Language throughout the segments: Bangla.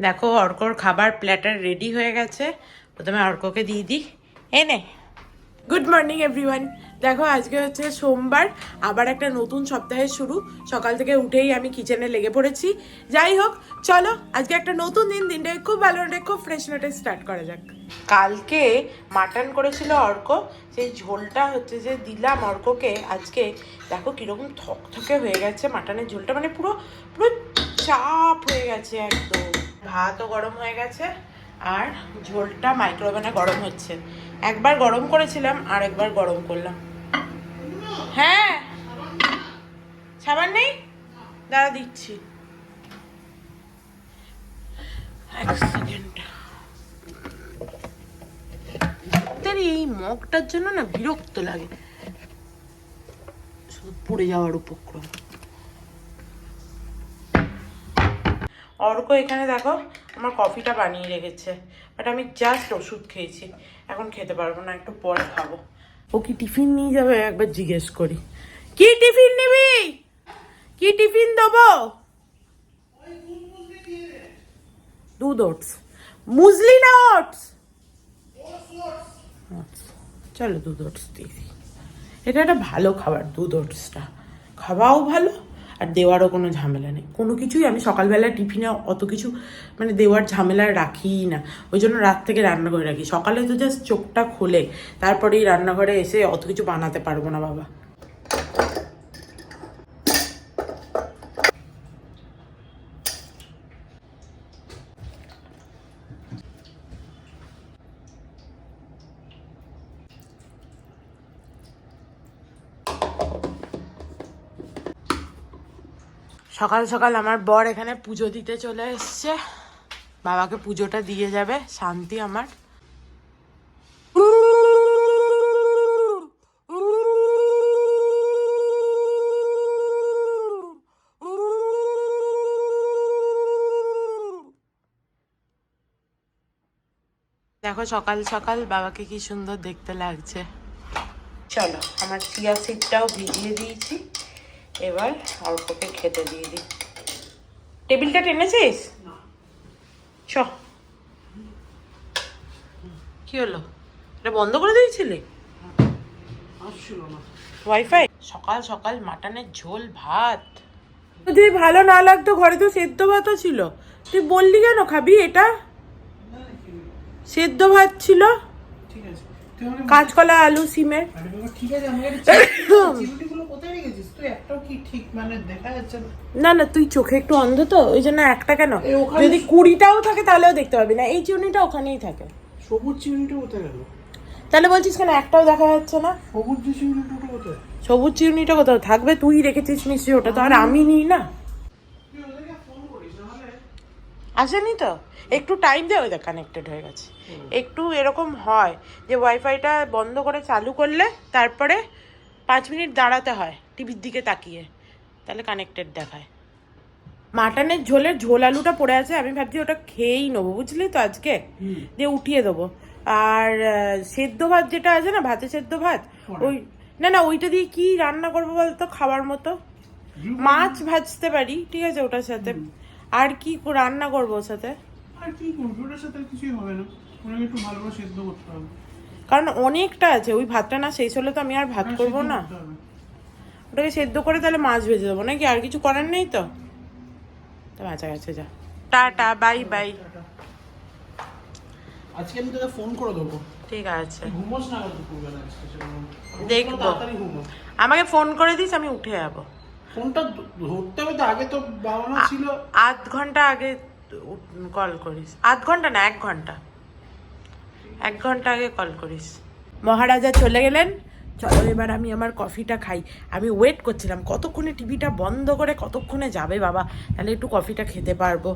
দেখো অর্কর খাবার প্ল্যাটার রেডি হয়ে গেছে। প্রথমে অর্ককে দিয়ে দিই। এনে গুড মর্নিং এভরিওয়ান। দেখো আজকে হচ্ছে সোমবার, আবার একটা নতুন সপ্তাহের শুরু। সকাল থেকে উঠেই আমি কিচেনে লেগে পড়েছি। যাই হোক, চলো আজকে একটা নতুন দিনটাকে খুব ভালো নোটে খুব ফ্রেশ নোটে স্টার্ট করা যাক। কালকে মাটন করেছিল অর্ক, সেই ঝোলটা হচ্ছে যে দিলাম অর্ককে আজকে। দেখো কীরকম থকথকে হয়ে গেছে মাটনের ঝোলটা, মানে পুরো পুরো চাপ হয়ে গেছে একদম। ভাতও গরম হয়ে গেছে আর ঝোলটা মাইক্রোওভেনে গরম হচ্ছে। একবার গরম করেছিলাম আর একবার গরম করলাম। হ্যাঁ, সাবান নেই, দাঁড়া দিচ্ছি এক সেকেন্ড। এই মগটার জন্য না বিরক্ত লাগে, শুধু পড়ে যাওয়ার উপক্রম। অর্ক এখানে দেখো আমার কফিটা বানিয়ে রেখেছে, বাট আমি জাস্ট ওষুধ খেয়েছি, এখন খেতে পারবো না, একটু পরে খাবো। ও কি টিফিন নিয়ে যাবে একবার জিজ্ঞেস করি। কি টিফিন নিবি? কি টিফিন দেবো? দুধ ওটস, মুসলি না ওটস? চলো দুধ ওটস দিয়ে দিই। এটা একটা ভালো খাবার, দুধ ওটসটা খাওয়াও ভালো আর দেওয়ারও কোনো ঝামেলা নেই। কোনো কিছুই আমি সকালবেলা টিফিনে অত কিছু মানে দেওয়ার ঝামেলা রাখিই না, ওই জন্য রাত থেকে রান্না করে রাখি। সকালে তো জাস্ট চোখটা খোলে, তারপরেই রান্নাঘরে এসে অত কিছু বানাতে পারবো না বাবা। সকাল সকাল আমার বর এখানে পুজো দিতে চলে এসছে, বাবাকে পুজোটা দিয়ে যাবে। শান্তি আমার। দেখো সকাল সকাল বাবাকে কি সুন্দর দেখতে লাগছে। চলো আমার চিয়া সিডটাও ভিজিয়ে দিয়েছি, এবার অল্পকে খেতে দিয়ে দিই। টেবিলটা টেনেছিস? চ, কি হলো? এটা বন্ধ করে দিয়েছিলে? ওয়াইফাই? সকাল সকাল মাটনের ঝোল ভাত। যদি ভালো না লাগতো ঘরে তো সেদ্ধ ভাতও ছিল, তুই বললি কেন খাবি এটা? সেদ্ধ ভাত ছিল, কাঁচকলা আলু সিমের। না না, তুই চোখে একটু অন্ধ তো, ওই জন্য একটা কেন, যদি 20টাও থাকে তাহলেও দেখতে পাবি না। এই চিউনিটা ওখানেই থাকে। সবুজ চিউনিটা কোথায় গেল? তাহলে বলছিস কেন একটাও দেখা যাচ্ছে না? সবুজ চিউনিটা কোথায়? সবুজ চিউনিটা কোথাও থাকবে, তুই রেখেছিস নিশ্চয়ই, ওটা তো আর আমি নিই না। আসেনি তো, একটু টাইম দে। ওই দেখ কানেক্টেড হয়ে গেছে। একটু এরকম হয় যে ওয়াইফাইটা বন্ধ করে চালু করলে তারপরে 5 মিনিট দাঁড়াতে হয় টিভির দিকে তাকিয়ে, তাহলে কানেক্টেড দেখায়। মাটনের ঝোলের ঝোল আলুটা পড়ে আছে, আমি ভাবছি ওটা খেয়েই নেবো, বুঝলি তো আজকে, দিয়ে উঠিয়ে দেবো। আর সেদ্ধ ভাত যেটা আছে না, ভাতে সেদ্ধ ভাত, ওই না না ওইটা দিয়ে কি রান্না করবো বলতো খাবার মতো? মাছ ভাজতে পারি, ঠিক আছে, ওটার সাথে আর কি রান্না করবো ওর সাথে? আর কি করবি ওটার সাথে? কিছুই হবে না, ওটাকে একটু ভালো করে সেদ্ধ করতে হবে। কারণ অনেকটা আছে, ওই ভাতটা না শেষ হলে তো আমি আর ভাত করবো না। ওটাকে সেদ্ধ করে তাহলে মাছ ভেজে দেবো নাকি, আর কিছু করার নেই তো। বাঁচা গেছে, যা টাটা বাই বাই। আজকে আমি তোকে ফোন করে দেবো। ঠিক আছে, ঘুমোস না দুপুরবেলা, দেখবো। আমাকে ফোন করে দিস, আমি উঠে যাবো। ফোনটা ধরতে হবে তো, আগে তো বাবা মা ছিল। 8 ঘন্টা আগে কল করিস। 8 ঘন্টা না, 1 ঘন্টা, 1 ঘন্টা আগে কল করিস। মহারাজা চলে গেলেন, চলো এবার আমি আমার কফিটা খাই। আমি ওয়েট করছিলাম কতক্ষণে টিভিটা বন্ধ করে কতক্ষণে যাবে বাবা, তাহলে একটু কফিটা খেতে পারবো।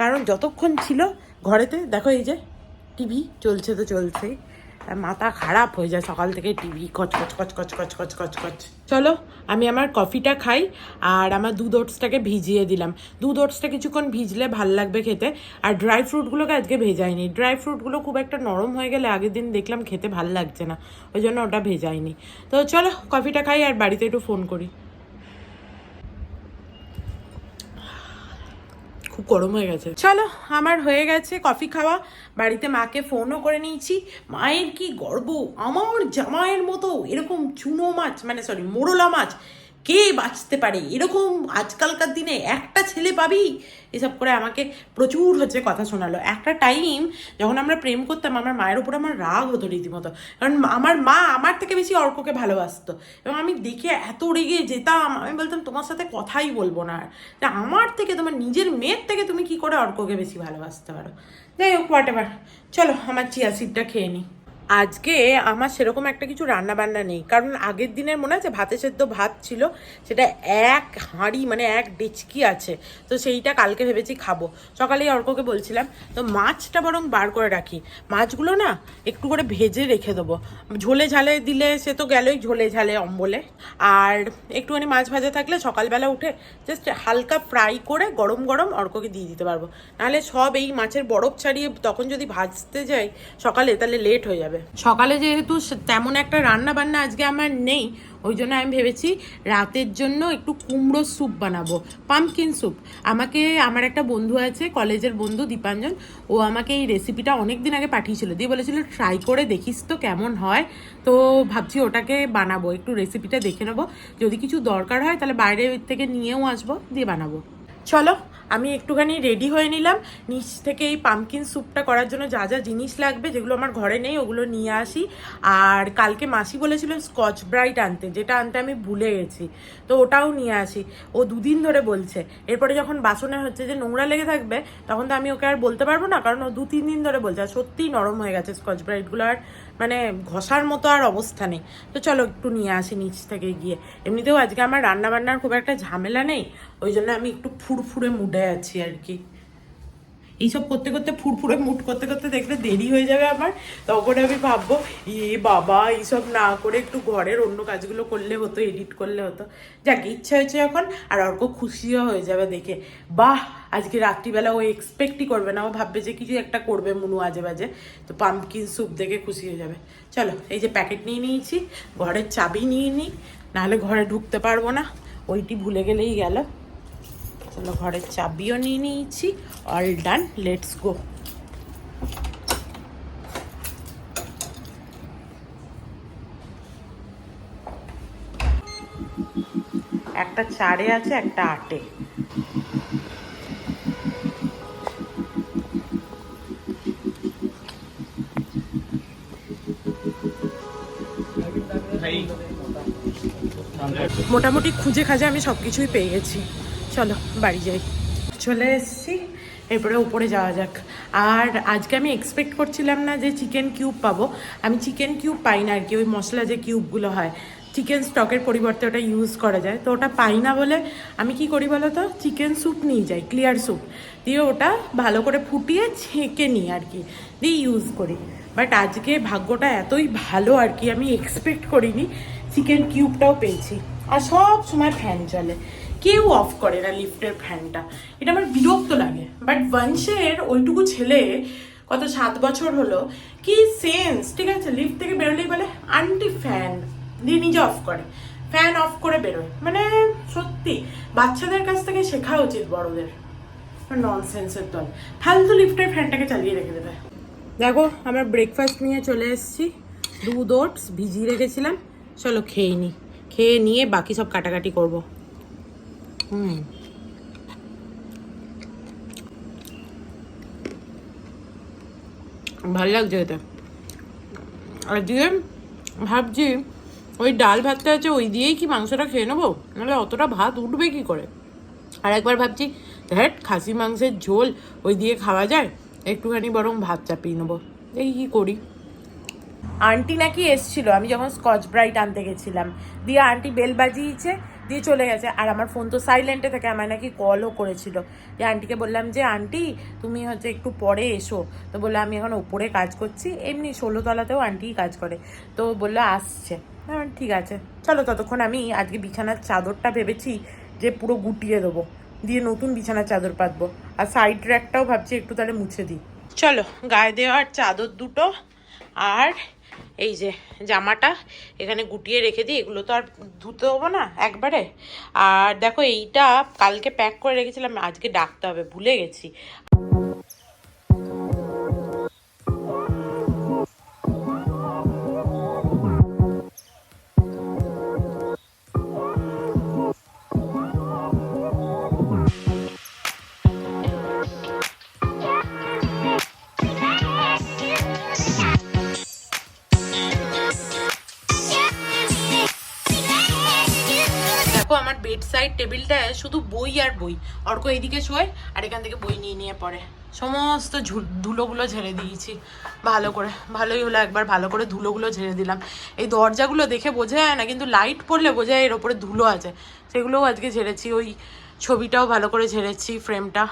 কারণ যতক্ষণ ছিল ঘরেতে, দেখো এই যে টিভি চলছে তো চলছেই, মাথা খারাপ হয়ে যায় সকাল থেকে টিভি কচ কচ কচ কচ কচ কচ কচ কচ। চলো আমি আমার কফিটা খাই, আর আমার দুধ ওটসটাকে ভিজিয়ে দিলাম। দুধ ওটসটা কিছুক্ষণ ভিজলে ভাল লাগবে খেতে। আর ড্রাই ফ্রুটগুলোকে আজকে ভেজাইনি, ড্রাই ফ্রুটগুলো খুব একটা নরম হয়ে গেলে আগের দিন দেখলাম খেতে ভাল লাগছে না, ওই জন্য ওটা ভেজাইনি। তো চলো কফিটা খাই আর বাড়িতে একটু ফোন করি। খুব গরম হয়ে গেছে। চলো আমার হয়ে গেছে কফি খাওয়া, বাড়িতে মাকে ফোনও করে নিয়েছি। মায়ের কি গর্ব, আমার জামাইয়ের মতো এরকম চুনো মাছ, মানে সরি মোরলা মাছ কে বাঁচতে পারে, এরকম আজকালকার দিনে একটা ছেলে পাবি, এসব করে আমাকে প্রচুর হচ্ছে কথা শোনালো। একটা টাইম যখন আমরা প্রেম করতাম, আমার মায়ের উপর আমার রাগ হতো রীতিমতো, কারণ আমার মা আমার থেকে বেশি অর্ককে ভালোবাসতো, এবং আমি দেখে এত রেগে যেতাম, আমি বলতাম তোমার সাথে কথাই বলবো না আর, তা আমার থেকে, তোমার নিজের মেয়ের থেকে তুমি কি করে অর্ককে বেশি ভালোবাসতে পারো। যাই হোক, হোয়াট এভার, চলো আমার চিয়া সিডটা খেয়ে নিই। আজকে আমার সেরকম একটা কিছু রান্না বান্না নেই, কারণ আগের দিনের মনে আছে ভাতে সেদ্ধ ভাত ছিল, সেটা এক হাঁড়ি মানে এক ডেচকি আছে, তো সেইটা কালকে ভেবেছি খাবো। সকালেই অর্ককে বলছিলাম, তো মাছটা বরং বার করে রাখি, মাছগুলো না একটু করে ভেজে রেখে দেবো, ঝোলে ঝালে দিলে সে তো গেলোই ঝোলে ঝালে অম্বলে, আর একটুখানি মাছ ভাজা থাকলে সকালবেলা উঠে জাস্ট হালকা ফ্রাই করে গরম গরম অর্ককে দিয়ে দিতে পারবো। নাহলে সব এই মাছের বরফ ছাড়িয়ে তখন যদি ভাজতে যাই সকালে, তাহলে লেট হয়ে যাবে। সকালে যেহেতু তেমন একটা রান্না বান্না আজকে আমার নেই, ওই জন্য আমি ভেবেছি রাতের জন্য একটু কুমড়ো স্যুপ বানাবো, পাম্পকিন স্যুপ। আমাকে আমার একটা বন্ধু আছে, কলেজের বন্ধু দীপাঞ্জন, ও আমাকে এই রেসিপিটা অনেক দিন আগে পাঠিয়েছিল, দিয়ে বলেছিল ট্রাই করে দেখিস তো কেমন হয়, তো ভাবছি ওটাকে বানাবো, একটু রেসিপিটা দেখে নেবো, যদি কিছু দরকার হয় তাহলে বাইরে থেকে নিয়েও আসবো, দিয়ে বানাবো। চলো আমি একটুখানি রেডি হয়ে নিলাম, নিচ থেকে এই পাম্পকিন স্যুপটা করার জন্য যা যা জিনিস লাগবে, যেগুলো আমার ঘরে নেই ওগুলো নিয়ে আসি। আর কালকে মাসি বলেছিল স্কচ ব্রাইট আনতে, যেটা আনতে আমি ভুলে গেছি, তো ওটাও নিয়ে আসি। ও দুদিন ধরে বলছে, এরপরে যখন বাসনে হচ্ছে যে নোংরা লেগে থাকবে, তখন তো আমি ওকে আর বলতে পারবো না, কারণ ও 2-3 দিন ধরে বলছে, আর সত্যিই নরম হয়ে গেছে স্কচ ব্রাইটগুলো, আর মানে ঘষার মতো আর অবস্থা নেই। তো চলো একটু নিয়ে আসি নিচ থেকে গিয়ে। এমনিতেও আজকে আমার রান্না বান্নার খুব একটা ঝামেলা নেই, ওই জন্য আমি একটু ফুরফুরে মুডে আছি আর কি। এইসব করতে করতে ফুরফুরে মুড করতে করতে দেখলে দেরি হয়ে যাবে আমার, তখন আমি ভাববো বাবা এইসব না করে একটু ঘরের অন্য কাজগুলো করলে হতো, এডিট করলে হতো। যাক, ইচ্ছা হয়েছে এখন, আর অর্ক খুশিও হয়ে যাবে দেখে, বাহ আজকে রাত্রিবেলা ও এক্সপেক্টই করবে না, ও ভাববে যে কিছু একটা করবে মুনু আজে বাজে, তো পাম্পকিন স্যুপ দেখে খুশি হয়ে যাবে। চলো এই যে প্যাকেট নিয়ে নিয়েছি, ঘরের চাবি নিয়ে নিই, নাহলে ঘরে ঢুকতে পারবো না, ওইটি ভুলে গেলেই গেল। চলো ঘরের চাবিও নিয়ে নিয়েছি, অল ডান, লেটস গো। একটা 4-এ আছে, একটা 8-এ। মোটামুটি খুঁজে খাজে আমি সব কিছুই পেয়ে গেছি, চলো বাড়ি যাই। চলে এসেছি, এরপরে উপরে যাওয়া যাক। আর আজকে আমি এক্সপেক্ট করছিলাম না যে চিকেন কিউব পাবো, আমি চিকেন কিউব পাই না আর কি, ওই মশলা যে কিউবগুলো হয় চিকেন স্টকের পরিবর্তে ওটা ইউজ করা যায়, তো ওটা পাই না বলে আমি কি করি বলো তো, চিকেন স্যুপ নিয়ে যাই, ক্লিয়ার স্যুপ, দিয়ে ওটা ভালো করে ফুটিয়ে ছেঁকে নিই আর কি, দিয়ে ইউজ করি। বাট আজকে ভাগ্যটা এতই ভালো আর কি, আমি এক্সপেক্ট করিনি চিকেন কিউবটাও পেয়েছি। আর সব সময় ফ্যান চলে, কেউ অফ করে না লিফটের ফ্যানটা, এটা আমার বিরক্ত লাগে। বাট বংশের ওইটুকু ছেলে, কত 7 বছর হলো, কি সেন্স, ঠিক আছে, লিফট থেকে বেরোলেই বলে আন্টি ফ্যান, দিয়ে নিজে অফ করে, ফ্যান অফ করে বেরোয়, মানে সত্যি বাচ্চাদের কাছ থেকে শেখা উচিত বড়দের, ননসেন্সের দল, ফালতু লিফটের ফ্যানটাকে চালিয়ে রেখে দেবে। দেখো আমার ব্রেকফাস্ট নিয়ে চলে এসেছি, দুধ ওটস ভিজিয়ে রেখেছিলাম, চলো খেয়ে নিই, খেয়ে নিয়ে বাকি সব কাটাকাটি করবো। ভালো লাগছে এটা। আর দিয়ে ভাবছি ওই ডাল ভাতটা আছে, ওই দিয়েই কি মাংসটা খেয়ে নেবো, নাহলে অতটা ভাত উঠবে কি করে। আর একবার ভাবছি ধ্যাট খাসি মাংসের ঝোল ওই দিয়ে খাওয়া যায়, একটুখানি বরং ভাত চাপিয়ে নেবো, দেখি কী করি। আন্টি নাকি এসছিল আমি যখন স্কচ ব্রাইট আনতে গেছিলাম, দিয়ে আন্টি বেল বাজিয়েছে, দিয়ে চলে গেছে, আর আমার ফোন তো সাইলেন্টে থাকে, আমার নাকি কলও করেছিল, যে আন্টিকে বললাম যে আন্টি তুমি হচ্ছে একটু পরে এসো, তো বললো আমি এখন ওপরে কাজ করছি, এমনি 16 তলাতেও আন্টিই কাজ করে, তো বললো আসছে, ঠিক আছে চলো। ততক্ষণ আমি আজকে বিছানার চাদরটা ভেবেছি যে পুরো গুটিয়ে দেবো, দিয়ে নতুন বিছানার চাদর পাতবো, আর সাইড র্যাকটাও ভাবছি একটু তাহলে মুছে দিই। চলো গায়ে দেওয়ার চাদর দুটো আর এই যে জামাটা এখানে গুটিয়ে রেখে দিই, এগুলো তো আর ধুতে হবো না একবারে। আর দেখো এইটা কালকে প্যাক করে রেখেছিলাম, আজকে ডাকতে হবে, ভুলে গেছি। আমার বেড সাইড টেবিলটায় শুধু বই আর বই, অর্ক এইদিকে শোয় আর এখান থেকে বই নিয়ে নিয়ে পড়ে। সমস্ত ধুলোগুলো ঝেড়ে দিয়েছি ভালো করে, ভালোই হলো একবার ভালো করে ধুলোগুলো ঝেড়ে দিলাম। এই দরজাগুলো দেখে বোঝা যায় না, কিন্তু লাইট পড়লে বোঝা যায় এর ওপরে ধুলো আছে, সেগুলোও আজকে ঝেড়েছি। ওই ছবিটাও ভালো করে ঝেড়েছি, ফ্রেমটা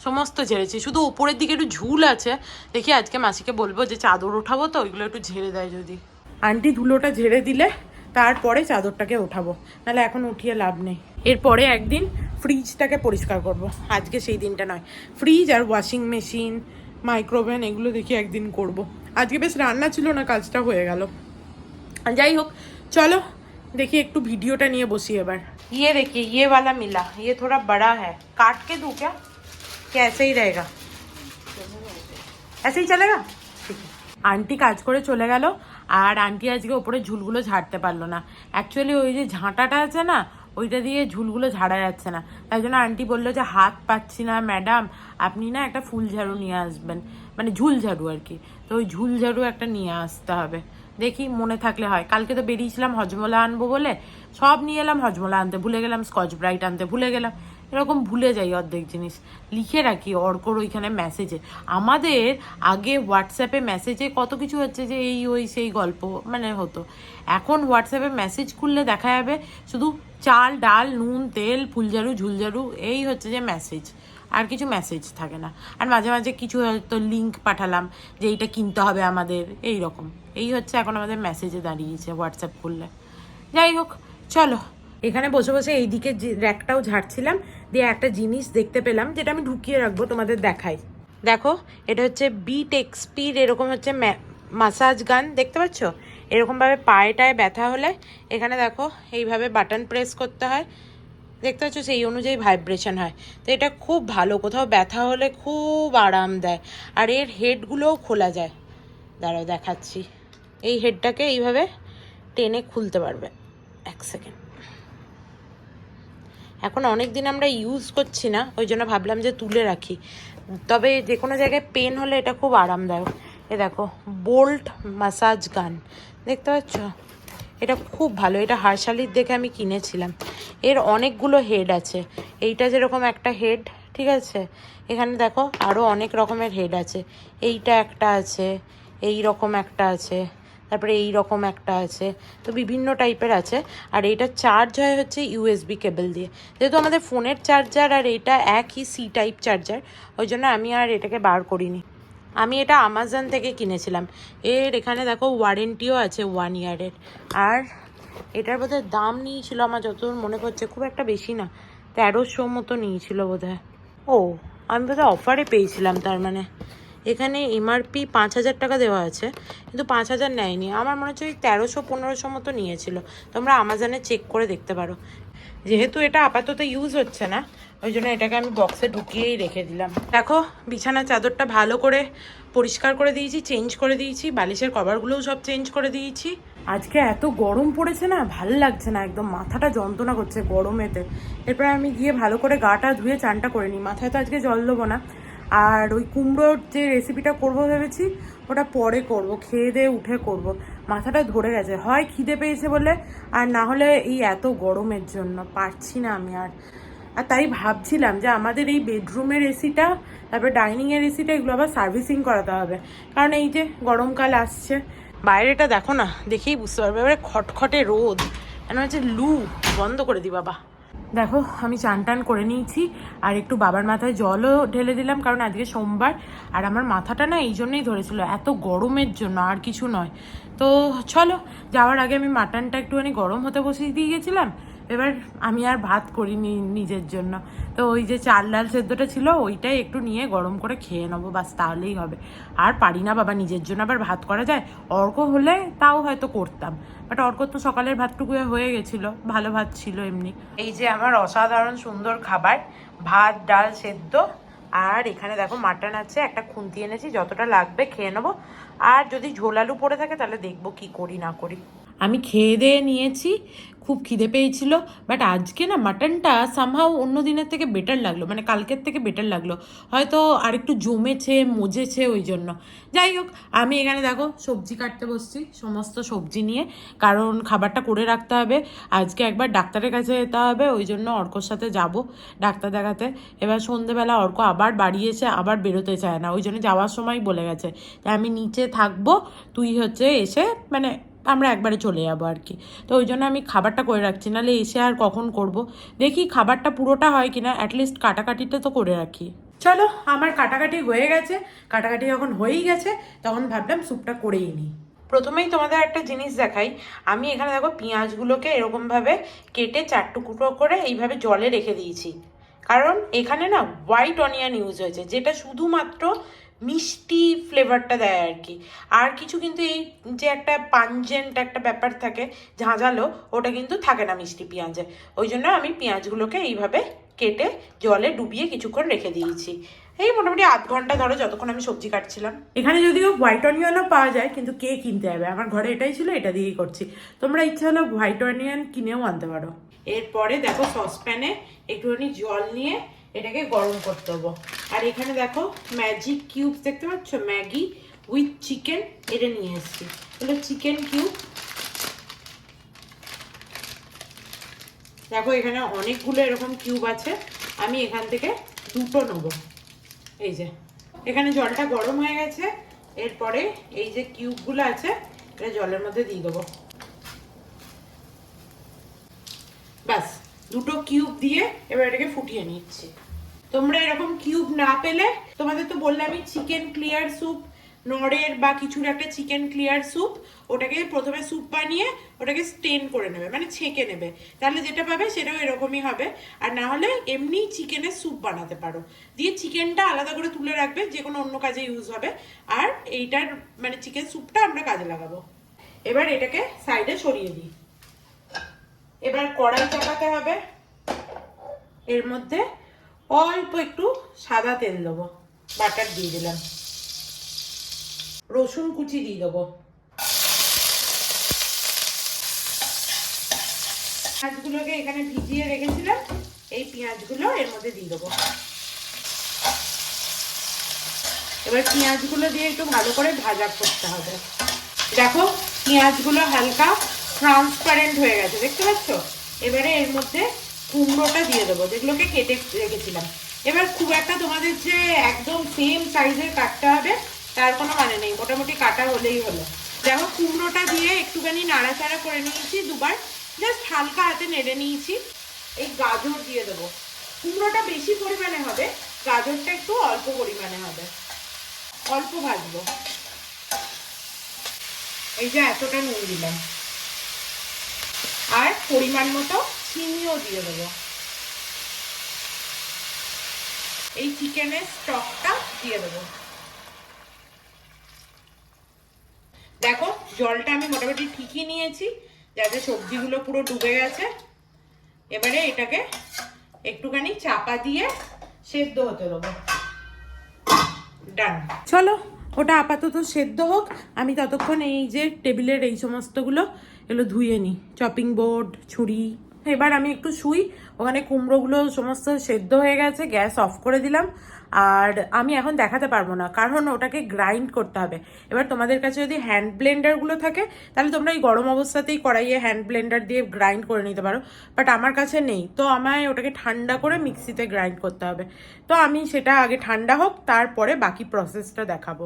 সমস্ত ঝেড়েছি, শুধু ওপরের দিকে একটু ঝুল আছে। দেখি আজকে মাসিকে বলবো যে চাদর ওঠাবো তো ওইগুলো একটু ঝেড়ে দেয় যদি। আন্টি ধুলোটা ঝেড়ে দিলে তারপরে চাদরটাকে ওঠাবো, নাহলে এখন উঠিয়ে লাভ নেই। এরপরে একদিন ফ্রিজটাকে পরিষ্কার করব, আজকে সেই দিনটা নয়। ফ্রিজ আর ওয়াশিং মেশিন, মাইক্রোওভেন এগুলো দেখি একদিন করব। আজকে বেশ রান্না ছিল না, কাজটা হয়ে গেল। যাই হোক, চলো দেখি একটু ভিডিওটা নিয়ে বসি এবার। ये देखिए ये वाला मिला, ये थोड़ा बड़ा है, काट के दूं क्या ऐसे ही रहेगा? ऐसे ही चलेगा? আন্টি কাজ করে চলে গেল, আর আন্টি আজকে ওপরে ঝুলগুলো ঝাড়তে পারলো না। অ্যাকচুয়ালি ওই যে ঝাঁটাটা আছে না, ওইটা দিয়ে ঝুলগুলো ঝাড়া যাচ্ছে না। তাই জন্য আন্টি বললো যে হাত পাচ্ছি না ম্যাডাম, আপনি না একটা ফুল ঝাড়ু নিয়ে আসবেন, মানে ঝুল ঝাড়ু আর কি। তো ওই ঝুল ঝাড়ু একটা নিয়ে আসতে হবে, দেখি মনে থাকলে হয়। কালকে তো বেরিয়েছিলাম হজমোলা আনবো বলে, সব নিয়ে এলাম, হজমোলা আনতে ভুলে গেলাম, স্কচ ব্রাইট আনতে ভুলে গেলাম। এরকম ভুলে যাই অর্ধেক জিনিস, লিখে রাখি অর্কর ওইখানে মেসেজে। আমাদের আগে হোয়াটসঅ্যাপে মেসেজে কত কিছু হচ্ছে যে এই ওই সেই গল্প মানে হতো, এখন হোয়াটসঅ্যাপে মেসেজ খুললে দেখা যাবে শুধু চাল ডাল নুন তেল ফুলঝাড়ু ঝুলঝাড়ু, এই হচ্ছে যে মেসেজ, আর কিছু মেসেজ থাকে না। আর মাঝে মাঝে কিছু হয়তো লিঙ্ক পাঠালাম যে এইটা কিনতে হবে আমাদের, এই রকম। এই হচ্ছে এখন আমাদের মেসেজে দাঁড়িয়েছে হোয়াটসঅ্যাপ খুললে। যাই হোক চলো, এখানে বসে বসে এইদিকে র্যাকটাও ঝাড়ছিলাম, দিয়ে একটা জিনিস দেখতে পেলাম যেটা আমি ঢুকিয়ে রাখবো, তোমাদের দেখাই। দেখো এটা হচ্ছে বিট এক্সপির, এরকম হচ্ছে মাসাজ গান, দেখতে পাচ্ছ? এরকমভাবে পায়েটায় ব্যথা হলে এখানে দেখো এইভাবে বাটন প্রেস করতে হয়, দেখতে পাচ্ছ? সেই অনুযায়ী ভাইব্রেশন হয়। তো এটা খুব ভালো, কোথাও ব্যথা হলে খুব আরাম দেয়। আর এর হেডগুলোও খোলা যায়, দাঁড়াও দেখাচ্ছি। এই হেডটাকে এইভাবে টেনে খুলতে পারবে। এক সেকেন্ড, এখন অনেক দিন আমরা ইউজ করছি না, ওই জন্য ভাবলাম যে তুলে রাখি। তবে যে কোনো জায়গায় পেন হলে এটা খুব আরামদায়ক। এ দেখো বোল্ট মাসাজ গান, দেখতে পাচ্ছ? এটা খুব ভালো, এটা হার্শালির দেখে আমি কিনেছিলাম। এর অনেকগুলো হেড আছে, এইটা যেরকম একটা হেড, ঠিক আছে? এখানে দেখো আরও অনেক রকমের হেড আছে, এইটা একটা আছে, এই রকম একটা আছে, তারপরে এই রকম একটা আছে, তো বিভিন্ন টাইপের আছে। আর এইটা চার্জ হয় হচ্ছে ইউএসবি কেবল দিয়ে, যেহেতু আমাদের ফোনের চার্জার আর এটা একই সি টাইপ চার্জার, ওই জন্য আমি আর এটাকে বার করিনি। আমি এটা আমাজন থেকে কিনেছিলাম। এর এখানে দেখো ওয়ারেন্টিও আছে 1 ইয়ারের। আর এটার বোধহয় দাম নিয়েছিল, আমার যতদূর মনে পড়ছে খুব একটা বেশি না, 1300 মতো নিয়েছিল বোধহয়। ও আমি বোধহয় অফারে পেয়েছিলাম, তার মানে এখানে এমআরপি 5000 টাকা দেওয়া আছে, কিন্তু 5000 নেয়নি, আমার মনে হচ্ছে ওই 1300-1500 মতো নিয়েছিল। তোমরা আমাজনে চেক করে দেখতে পারো। যেহেতু এটা আপাতত ইউজ হচ্ছে না, ওই জন্য এটাকে আমি বক্সে ঢুকিয়েই রেখে দিলাম। দেখো বিছানার চাদরটা ভালো করে পরিষ্কার করে দিয়েছি, চেঞ্জ করে দিয়েছি, বালিশের কভারগুলোও সব চেঞ্জ করে দিয়েছি। আজকে এত গরম পড়েছে না, ভালো লাগছে না, একদম মাথাটা যন্ত্রণা করছে গরমেতে। এরপরে আমি গিয়ে ভালো করে গাটা ধুয়ে চানটা করে নিই, মাথায় তো আজকে জল দেবো না। আর ওই কুমড়োর যে রেসিপিটা করবো ভেবেছি, ওটা পরে করব, খেয়ে দিয়ে উঠে করব। মাথাটা ধরে গেছে, হয় খিদে পেয়েছে বলে, আর না হলে এই এত গরমের জন্য পারছি না আমি আর। তাই ভাবছিলাম যে আমাদের এই বেডরুমের এসিটা, তারপর ডাইনিংয়ের এসিটা, এগুলো আবার সার্ভিসিং করাতে হবে, কারণ এই যে গরমকাল আসছে। বাইরেটা দেখো না, দেখেই বুঝতে পারবে, এবারে খটখটে রোদ, কেন হচ্ছে লু, বন্ধ করে দি বাবা। দেখো আমি চান টান করে নিয়েছি, আর একটু বাবার মাথায় জলও ঢেলে দিলাম, কারণ আজকে সোমবার। আর আমার মাথাটা না এই জন্যই ধরেছিল, এত গরমের জন্য, আর কিছু নয়। তো চলো, যাওয়ার আগে আমি মাটনটা একটুখানি গরম হতে বসিয়ে দিয়ে গেছিলাম, এবার আমি আর ভাত করিনি নিজের জন্য, তো ওই যে চাল ডাল সেদ্ধটা ছিল ওইটাই একটু নিয়ে গরম করে খেয়ে নেবো, বাস তাহলেই হবে। আর পারি না বাবা, নিজের জন্য আবার ভাত করা যায়? অর্ক হলে তাও হয়তো করতাম, বাট অর্ক তো সকালের ভাতটুকু হয়ে গেছিলো, ভালো ভাত ছিল এমনি। এই যে আমার অসাধারণ সুন্দর খাবার, ভাত ডাল সেদ্ধ, আর এখানে দেখো মাটন আছে, একটা খুন্তি এনেছি, যতটা লাগবে খেয়ে নেবো। আর যদি ঝোল আলু পড়ে থাকে তাহলে দেখবো কি করি না করি। আমি খেয়ে দিয়ে নিয়েছি, খুব খিদে পেয়েছিল, বাট আজকে না মাটনটা সামহাও অন্য দিনের থেকে বেটার লাগলো, মানে কালকের থেকে বেটার লাগলো, হয়তো আর একটু জমেছে মজেছে ওই জন্য। যাই হোক, আমি এখানে দেখো সবজি কাটতে বসছি, সমস্ত সবজি নিয়ে, কারণ খাবারটা করে রাখতে হবে। আজকে একবার ডাক্তারের কাছে যেতে হবে, ওই জন্য অর্কর সাথে যাব ডাক্তার দেখাতে। এবার সন্ধেবেলা অর্ক আবার বাড়িয়েছে, আবার বেরোতে চায় না, ওই জন্য যাওয়ার সময় বলে গেছে তাই আমি নিচে থাকবো, তুই হচ্ছে এসে মানে আমরা একবারে চলে যাবো আর কি। তো ওই জন্য আমি খাবারটা করে রাখছি, নাহলে এসে আর কখন করব। দেখি খাবারটা পুরোটা হয় কিনা, অ্যাটলিস্ট কাটাকাটিটা তো করে রাখি। চলো, আমার কাটাকাটি হয়ে গেছে, কাটাকাটি যখন হয়েই গেছে তখন ভাবলাম স্যুপটা করেই নিই। প্রথমেই তোমাদের একটা জিনিস দেখাই, আমি এখানে দেখো পেঁয়াজগুলোকে এরকমভাবে কেটে 4 টুকরো করে এইভাবে জলে রেখে দিয়েছি, কারণ এখানে না হোয়াইট অনিয়ন ইউজ হয়েছে, যেটা শুধুমাত্র মিষ্টি ফ্লেভারটা দেয় আর কি। আর কিছু কিন্তু এই যে একটা পাঞ্জেন্ট একটা ব্যাপার থাকে, ঝাঁঝালো, ওটা কিন্তু থাকে না মিষ্টি পেঁয়াজে। ওই জন্য আমি পেঁয়াজগুলোকে এইভাবে কেটে জলে ডুবিয়ে কিছুক্ষণ রেখে দিয়েছি, এই মোটামুটি আধ ঘন্টা ধরো, যতক্ষণ আমি সবজি কাটছিলাম। এখানে যদিও হোয়াইট অনিয়নও পাওয়া যায়, কিন্তু কে কিনতে হবে, আমার ঘরে এটাই ছিল, এটা দিয়েই করছি। তোমরা ইচ্ছা হলে হোয়াইট অনিয়ন কিনেও আনতে পারো। এরপরে দেখো সসপ্যানে একটুখানি জল নিয়ে এটাকে গরম করতে হবো। আর এখানে দেখো ম্যাজিক কিউব দেখতে পাচ্ছ, ম্যাগি উইথ চিকেন, এটা নিয়ে এসেছি, এগুলো চিকেন কিউব। দেখো এখানে অনেকগুলো এরকম কিউব আছে, আমি এখান থেকে 2টো নেবো। এই যে এখানে জলটা গরম হয়ে গেছে, এরপরে এই যে কিউবগুলো আছে এটা জলের মধ্যে দিয়ে দেবো। ব্যাস 2টো কিউব দিয়ে এবার এটাকে ফুটিয়ে নিচ্ছি। তোমরা এরকম কিউব না পেলে, তোমাদের তো বললাম আমি চিকেন ক্লিয়ার স্যুপ, নড়ের বা কিছুর একটা চিকেন ক্লিয়ার স্যুপ, ওটাকে প্রথমে স্যুপ বানিয়ে ওটাকে স্টেন করে নেবে, মানে ছেঁকে নেবে, তাহলে যেটা পাবে সেটাও এরকমই হবে। আর না হলে এমনি চিকেনের স্যুপ বানাতে পারো, দিয়ে চিকেনটা আলাদা করে তুলে রাখবে, যে কোনো অন্য কাজে ইউজ হবে, আর এইটার মানে চিকেন স্যুপটা আমরা কাজে লাগাবো। এবার এটাকে সাইডে সরিয়ে দিই। এবার কড়াই চাপাতে হবে, এর মধ্যে অল্প একটু সাদা তেল দেবো, বাটার দিয়ে দিলাম, রসুন কুচি দিয়ে দেবো, পেঁয়াজগুলোকে এখানে ভিজিয়ে রেখেছিলাম, এই পেঁয়াজগুলো এর মধ্যে দিয়ে দেবো। এবার পেঁয়াজগুলো দিয়ে একটু ভালো করে ভাজা করতে হবে। দেখো পেঁয়াজগুলো হালকা ট্রান্সপারেন্ট হয়ে গেছে, দেখতে পাচ্ছ? এবারে এর মধ্যে কুমড়োটা দিয়ে দেবো, যেগুলোকে কেটে রেখেছিলাম। এবার খুব একটা তোমাদের যে একদম সেম সাইজের কাটতে হবে তার কোনো মানে নেই, মোটামুটি কাটা হলেই হলো। দেখো কুমড়োটা দিয়ে একটুখানি নাড়াচাড়া করে নিয়েছি দুবার, জাস্ট হালকা হাতে নেড়ে নিয়েছি। এই গাজর দিয়ে দেবো, কুমড়োটা বেশি পরিমাণে হবে, গাজরটা একটু অল্প পরিমাণে হবে, অল্প ভাজবো। এই যে এতটা নুন দিলাম, আর পরিমাণ মতো চিনিও দিয়ে দেবো। এই চিকেনের স্টকটা দিয়ে দেবো। দেখো জলটা আমি মোটামুটি ঠিকই নিয়েছি, যাতে সবজিগুলো পুরো ডুবে গেছে। এবারে এটাকে একটুখানি চাপা দিয়ে সেদ্ধ হতে দেবো। ডান, চলো ওটা আপাতত সেদ্ধ হোক, আমি ততক্ষণ এই যে টেবিলের এই সমস্তগুলো এগুলো ধুয়ে নিই, চপিং বোর্ড, ছুরি। এবার আমি একটু শুই, ওখানে কুমড়োগুলো সমস্ত সেদ্ধ হয়ে গেছে, গ্যাস অফ করে দিলাম। আর আমি এখন দেখাতে পারবো না, কারণ ওটাকে গ্রাইন্ড করতে হবে। এবার তোমাদের কাছে যদি হ্যান্ড ব্লেন্ডারগুলো থাকে তাহলে তোমরা এই গরম অবস্থাতেই কড়াইয়ে হ্যান্ড ব্লেন্ডার দিয়ে গ্রাইন্ড করে নিতে পারো, বাট আমার কাছে নেই, তো আমায় ওটাকে ঠান্ডা করে মিক্সিতে গ্রাইন্ড করতে হবে। তো আমি সেটা আগে ঠান্ডা হোক, তারপরে বাকি প্রসেসটা দেখাবো।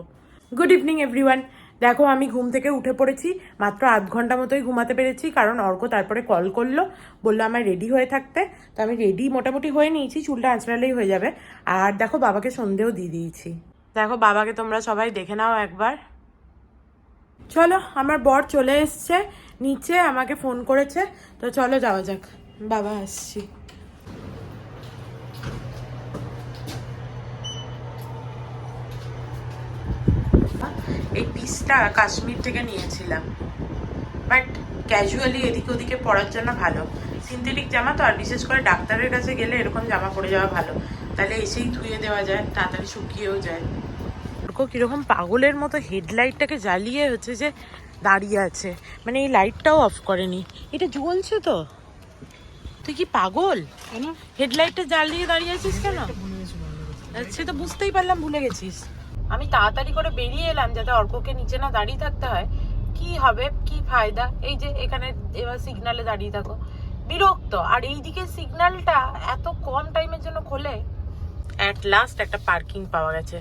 Good evening everyone. দেখো আমি ঘুম থেকে উঠে পড়েছি, মাত্র আধ ঘন্টা মতোই ঘুমাতে পেরেছি, কারণ অর্ক তারপরে কল করলো, বললো আমায় রেডি হয়ে থাকতে। তো আমি রেডি মোটামুটি হয়ে নিয়েছি, চুলটা আঁচড়ালেই হয়ে যাবে। আর দেখো বাবাকে সন্ধেও দিয়ে দিয়েছি। দেখো বাবাকে তোমরা সবাই দেখে নাও একবার। চলো আমার বর চলে এসছে নিচে, আমাকে ফোন করেছে, তো চলো যাওয়া যাক। বাবা আসছি। এই পিসটা কাশ্মীর থেকে নিয়েছিলাম, বাট ক্যাজুয়ালি এদিকে ওদিকে পরার জন্য ভালো। সিনথেটিক জামা তো, আর বিশেষ করে ডাক্তারের কাছে গেলে এরকম জামা পরে যাওয়া ভালো, তাহলে এসেই ধুয়ে দেওয়া যায়, তাড়াতাড়ি শুকিয়েও যায়। কিরকম পাগলের মতো হেডলাইটটাকে জ্বালিয়ে হচ্ছে যে দাঁড়িয়ে আছে, মানে এই লাইটটাও অফ করেনি। এটা জ্বলছে তো, তুই কি পাগল? হেডলাইটটা জ্বালিয়ে দাঁড়িয়ে আছিস কেন? সে তো বুঝতেই পারলাম ভুলে গেছিস। আমি তাড়াতাড়ি করে বেরিয়ে এলাম যাতে অর্ককে নিচে না দাঁড়িয়ে থাকতে হয়। কি হবে, কি ফায়দা? এই যে এখানে এবার সিগনালে দাঁড়িয়ে থাকো, বিরক্ত। আর এইদিকে সিগন্যালটা এত কম টাইমের জন্য খোলে। অ্যাট লাস্ট একটা পার্কিং পাওয়া গেছে।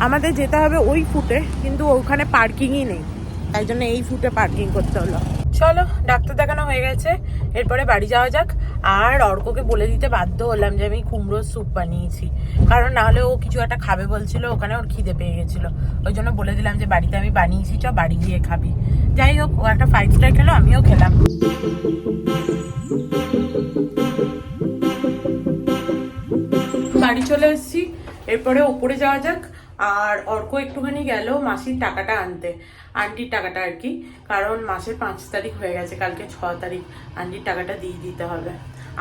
আমাদের যেতে হবে ওই ফুটে, কিন্তু ওখানে পার্কিংই নেই, তাই জন্য এই ফুটে পার্কিং করতে হলো। চলো, ডাক্তার দেখানো হয়ে গেছে, এরপরে বাড়ি যাওয়া যাক। আর অর্ককে বলে দিতে বাধ্য হলাম যে আমি কুমড়োর স্যুপ বানিয়েছি, কারণ নাহলে ও কিছু একটা খাবে বলছিল, ওখানে ওর খিদে পেয়ে গেছিলো। ওই জন্য বলে দিলাম যে বাড়িতে আমি বানিয়েছি, চ বাড়ি গিয়ে খাবি। যাই হোক, ও একটা 5 স্টার খেলো, আমিও খেলাম। বাড়ি চলে এসেছি, এরপরে ওপরে যাওয়া যাক। আর অর্ক একটুখানি গেল মাসির টাকাটা আনতে, আন্টির টাকাটা আর কি, কারণ মাসের 5 তারিখ হয়ে গেছে, কালকে 6 তারিখ, আন্টির টাকাটা দিয়ে দিতে হবে।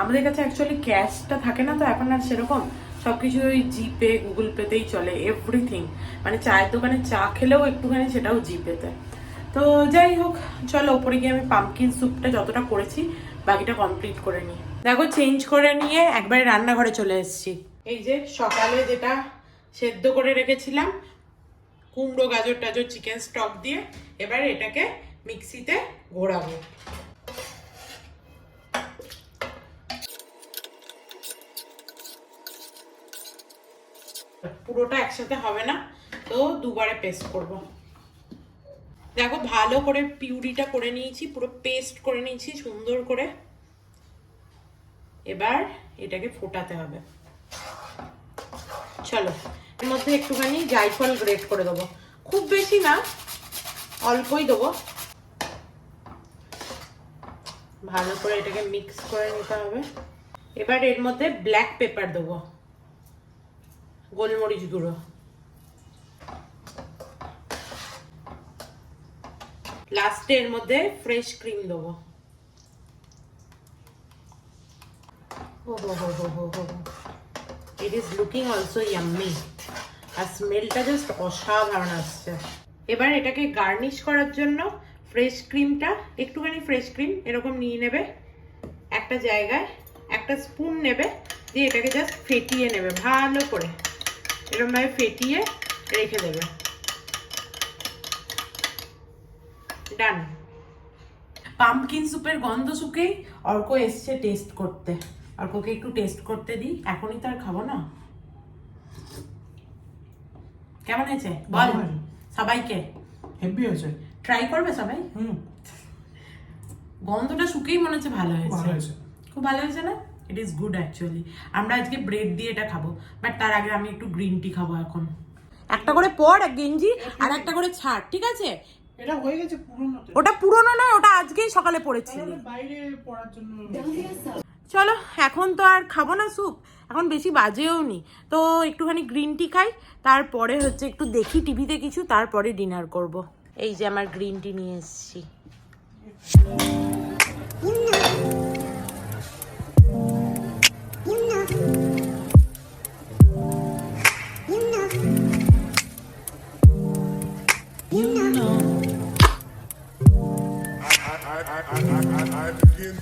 আমাদের কাছে অ্যাকচুয়ালি ক্যাশটা থাকে না তো এখন আর সেরকম, সবকিছু ওই জিপে গুগল পেতেই চলে, এভরিথিং। মানে চায়ের দোকানে চা খেলেও একটুখানি সেটাও জিপেতে। তো যাই হোক, চলো ওপরে গিয়ে আমি পাম্পকিন স্যুপটা যতটা করেছি বাকিটা কমপ্লিট করে নিই। দেখো, চেঞ্জ করে নিয়ে একবারে রান্নাঘরে চলে এসেছি। এই যে সকালে যেটা সেদ্ধ করে রেখেছিলাম কুমড়ো গাজর টাজর চিকেন স্টক দিয়ে, এবার এটাকে মিক্সিতে ঘোরাবো। পুরোটা একসাথে হবে না, তো দুবারে পেস্ট করব। দেখো, ভালো করে পিউরিটা করে নিয়েছি, পুরো পেস্ট করে নিয়েছি সুন্দর করে। এবার এটাকে ফোটাতে হবে। চলো, এর মধ্যে একটুখানি জায়ফল গ্রেট করে দেবো, খুব বেশি না, অল্পই দেবো। ভালো করে এটাকে মিক্স করে নিতে হবে। এবার এর মধ্যে ব্ল্যাক পেপার দেবো, গোলমরিচ গুঁড়ো, লাস্টে এর মধ্যে ফ্রেশ ক্রিম দেবো। It is looking also yummy, আর স্মেলটা জাস্ট অসাধারণ আসছে। এবার এটাকে গার্নিশ করার জন্য ফ্রেশ ক্রিমটা, একটুখানি ফ্রেশ ক্রিম এরকম নিয়ে নেবে একটা জায়গায়, একটা স্পুন নেবে, দিয়ে এটাকে জাস্ট ফেটিয়ে নেবে ভালো করে, এরকমভাবে ফেটিয়ে রেখে দেবে। ডান। পাম্পকিন স্যুপের গন্ধ শুকেই অর্ক এসছে টেস্ট করতে। অর্ককে একটু টেস্ট করতে দিই, এখনই তো আর খাবো না। কেমন হয়েছে বল সবাইকে? হেভি হয়েছে। ট্রাই করবে সবাই? গন্ধটা শুকেই মনে হচ্ছে ভালো হয়েছে। খুব ভালো হয়েছে না? It is good actually. আমরা আজকে ব্রেড দিয়ে এটা খাবো, বাট তার আগে আমি একটু গ্রিন টি খাবো এখন। একটা করে পর গেঞ্জি আর একটা করে ছাড়, ঠিক আছে? এটা হয়ে গেছে পুরনো। ওটা পুরনো নয়, ওটা আজকেই সকালে পড়েছি। বাইরে পড়ার জন্য। চলো, এখন তো আর খাবো না স্যুপ, এখন বেশি বাজেও নি, তো একটুখানি গ্রিন টি খাই, তারপরে হচ্ছে একটু দেখি টিভিতে কিছু, তারপরে ডিনার করব। এই যে আমার গ্রিন টি নিয়ে এসেছি। I begin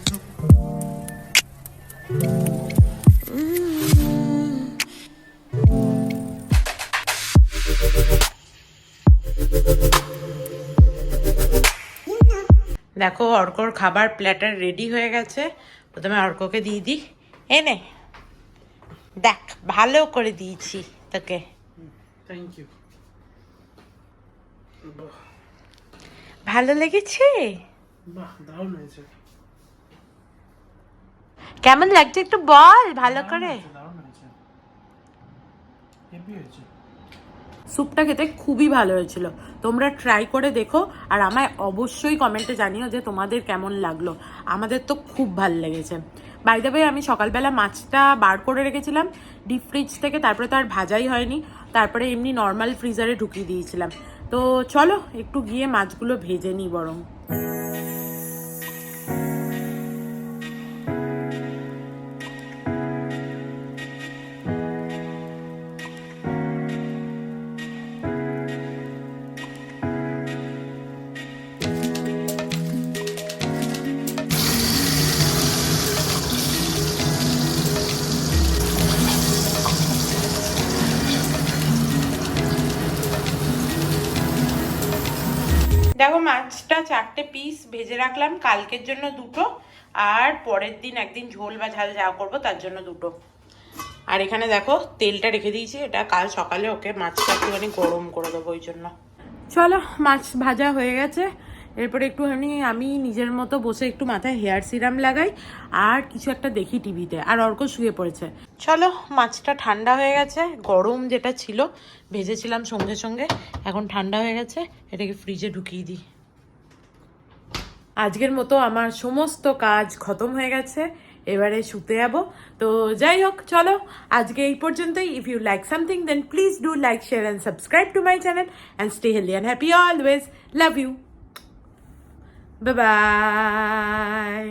to দেখো, অর্কর খাবার প্ল্যাটার রেডি হয়ে গেছে। প্রথমে অর্ককে দিয়ে দিই, এনে দেখ ভালো করে দিয়েছি তোকে। Thank you. ভালো লেগেছে? বাহ, দারুণ হয়েছে। কেমন লাগছে একটু বল ভালো করে। দারুণ হয়েছে, হেভি হয়েছে। স্যুপটা খেতে খুবই ভালো হয়েছিল। তোমরা ট্রাই করে দেখো আর আমায় অবশ্যই কমেন্টে জানিও যে তোমাদের কেমন লাগলো। আমাদের তো খুব ভালো লেগেছে। বাই দ্য ওয়ে, আমি সকালবেলা মাছটা বার করে রেখেছিলাম ডিপ ফ্রিজ থেকে, তারপরে তো আর ভাজাই হয়নি, তারপরে এমনি নর্মাল ফ্রিজারে ঢুকিয়ে দিয়েছিলাম। তো চলো একটু গিয়ে মাছগুলো ভেজে নিই বরং। দেখো মাছটা 4টে পিস ভেজে রাখলাম, কালকের জন্য 2টো, আর পরের দিন একদিন ঝোল বা ঝাল যা করবো তার জন্য 2টো। আর এখানে দেখো তেলটা রেখে দিয়েছি, এটা কাল সকালে ওকে মাছটা একটুখানি গরম করে দেবো ওই জন্য। চলো, মাছ ভাজা হয়ে গেছে। এরপরে একটুখানি আমি নিজের মতো বসে একটু মাথায় হেয়ার সিরাম লাগাই আর কিছু একটা দেখি টিভিতে, আর অর্ক শুয়ে পড়েছে। চলো, মাছটা ঠান্ডা হয়ে গেছে, গরম যেটা ছিল ভেজেছিলাম সঙ্গে সঙ্গে, এখন ঠান্ডা হয়ে গেছে, এটাকে ফ্রিজে ঢুকিয়ে দিই। আজকের মতো আমার সমস্ত কাজ খতম হয়ে গেছে, এবারে শুতে যাবো। তো যাই হোক, চলো আজকে এই পর্যন্তই। If you like something then please do like, share and subscribe to my channel and stay healthy and happy always. Love you, bye by.